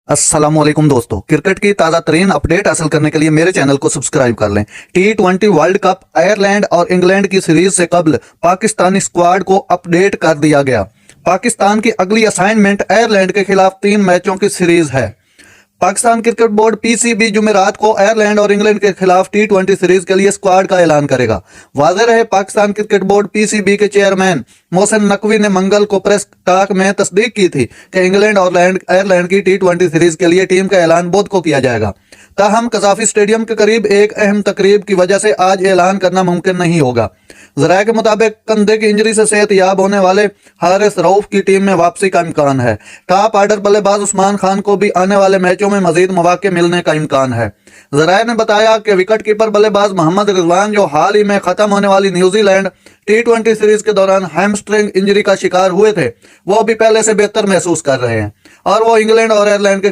अस्सलामुअलैकुम दोस्तों, क्रिकेट की ताज़ा तरीन अपडेट हासिल करने के लिए मेरे चैनल को सब्सक्राइब कर लें। T20 वर्ल्ड कप आयरलैंड और इंग्लैंड की सीरीज से कबल पाकिस्तानी स्क्वाड को अपडेट कर दिया गया। पाकिस्तान की अगली असाइनमेंट आयरलैंड के खिलाफ 3 मैचों की सीरीज है। पाकिस्तान क्रिकेट बोर्ड पीसीबी जुमेरात को आयरलैंड और इंग्लैंड के खिलाफ T20 सीरीज के लिए स्क्वाड का ऐलान करेगा। वाज़ेह रहे, पाकिस्तान क्रिकेट बोर्ड पीसीबी के चेयरमैन मोहसिन नकवी ने मंगल को प्रेस टॉक में तस्दीक की थी कि इंग्लैंड और आयरलैंड की T20 सीरीज के लिए टीम का ऐलान बुध को किया जाएगा। ताहम कजाफी स्टेडियम के करीब एक अहम तकरीब की वजह से आज ऐलान करना मुमकिन नहीं होगा। जराये के मुताबिक कंधे की इंजरी से सेहतयाब होने वाले हारिस रऊफ की टीम में वापसी का इम्कान है। टॉप ऑर्डर बल्लेबाज उस्मान खान को भी आने वाले मैचों में मजीद मौके मिलने का इम्कान है। जराये ने बताया कि विकेट कीपर बल्लेबाज मोहम्मद रिजवान, जो हाल ही में खत्म होने वाली न्यूजीलैंड T20 सीरीज के दौरान हैमस्ट्रिंग इंजरी का शिकार हुए थे, वो भी पहले से बेहतर महसूस कर रहे हैं और वो इंग्लैंड और आयरलैंड के